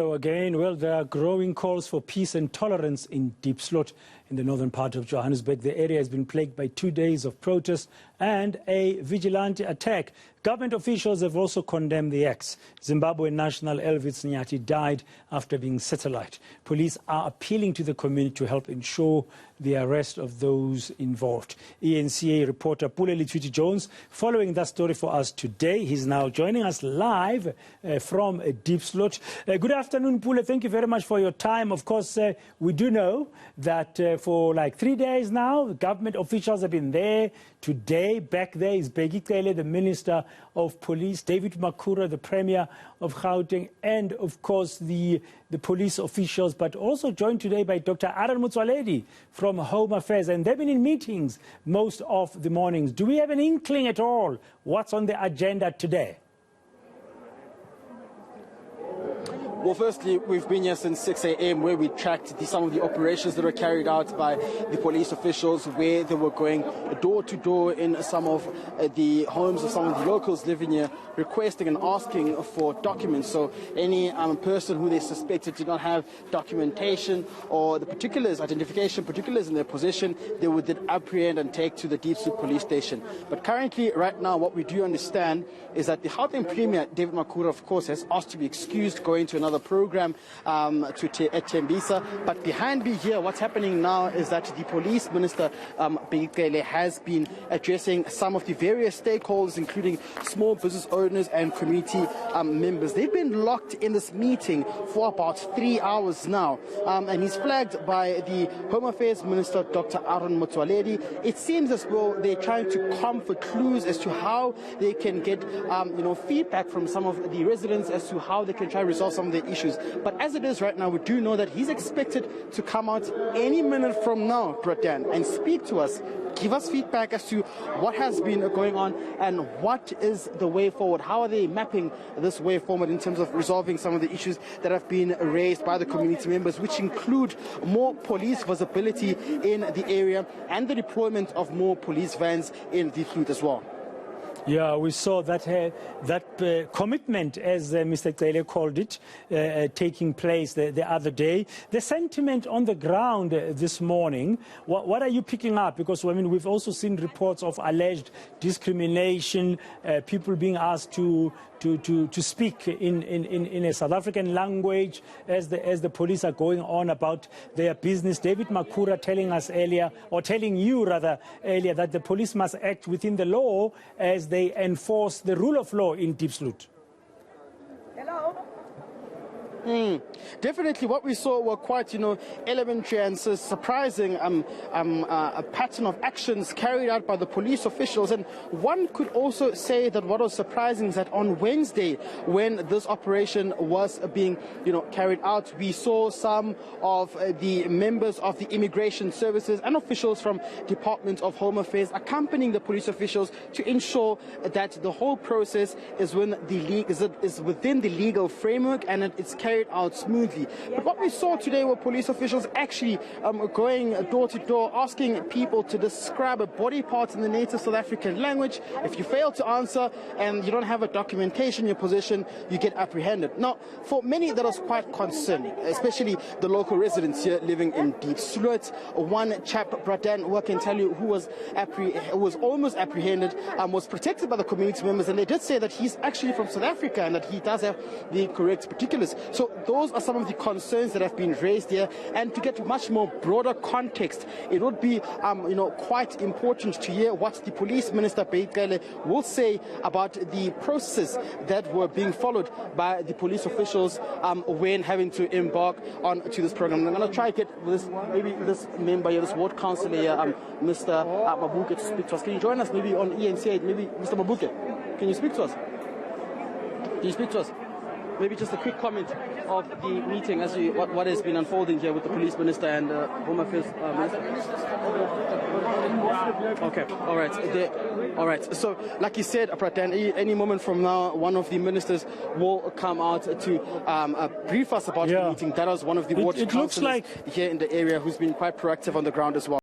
So again, well, there are growing calls for peace and tolerance in Diepsloot in the northern part of Johannesburg. The area has been plagued by 2 days of protests and a vigilante attack. Government officials have also condemned the acts. Zimbabwean national Elvis Nyati died after being set alight. Police are appealing to the community to help ensure the arrest of those involved. eNCA reporter Pule Letshwiti-Jones following that story for us today. He's now joining us live from Diepsloot. Good afternoon, Pule. Thank you very much for your time. Of course, we do know that for like 3 days now, government officials have been there. Today, back there is Gauteng, the Minister of Police, David Makhura, the Premier of Gauteng, and of course the police officials, but also joined today by Dr. Motsoaledi from Home Affairs. And they've been in meetings most of the mornings. Do we have an inkling at all what's on the agenda today? Well, firstly, we've been here since 6 a.m. where we tracked some of the operations that were carried out by the police officials, where they were going door to door in some of the homes of some of the locals living here, requesting and asking for documents. So any person who they suspected did not have documentation or the particulars, identification particulars in their possession, they would then apprehend and take to the Diepsloot police station. But currently, right now, what we do understand is that the Gauteng Premier, David Makhura, of course, has asked to be excused going to another program at Tembisa. But behind me here, what's happening now is that the police minister, Gauteng, has been addressing some of the various stakeholders, including small business owners and community members. They've been locked in this meeting for about 3 hours now, and he's flagged by the Home Affairs Minister, Dr. Motsoaledi. It seems as though they're trying to come for clues as to how they can get feedback from some of the residents as to how they can try to resolve some of the issues. But as it is right now, we do know that he's expected to come out any minute from now, Protests, and speak to us, give us feedback as to what has been going on and what is the way forward. How are they mapping this way forward in terms of resolving some of the issues that have been raised by the community members, which include more police visibility in the area and the deployment of more police vans in Diepsloot as well. Yeah, we saw that commitment, as Mr. Cele called it, taking place the other day. The sentiment on the ground this morning, what are you picking up? Because, I mean, we've also seen reports of alleged discrimination, people being asked to speak in a South African language as the police are going on about their business. David Makhura telling you earlier that the police must act within the law as they enforce the rule of law in Diepsloot. Hello. Definitely what we saw were quite, elementary and surprising a pattern of actions carried out by the police officials. And one could also say that what was surprising is that on Wednesday, when this operation was being, carried out, we saw some of the members of the immigration services and officials from Department of Home Affairs accompanying the police officials to ensure that the whole process is within the legal framework and it's carried out smoothly. But what we saw today were police officials actually going door to door, asking people to describe a body part in the native South African language. If you fail to answer and you don't have a documentation in your possession, you get apprehended. Now, for many, that was quite concerning, especially the local residents here living in Diepsloot. One chap, Bradan, who I can tell you, who was almost apprehended, was protected by the community members, and they did say that he's actually from South Africa and that he does have the correct particulars. So those are some of the concerns that have been raised here, and to get much more broader context, it would be quite important to hear what the police minister Gauteng will say about the processes that were being followed by the police officials when having to embark onto this program. I'm going to try to get this member here, this ward councillor here, Mr. Mabuke, to speak to us. Can you join us maybe on eNCA? Maybe Mr. Mabuke, can you speak to us? Can you speak to us? Maybe just a quick comment of the meeting as to what has been unfolding here with the police minister and Home Affairs minister. Okay, all right. All right. So, like you said, any moment from now, one of the ministers will come out to brief us about the meeting. That was one of the ward councillors here in the area who's been quite proactive on the ground as well.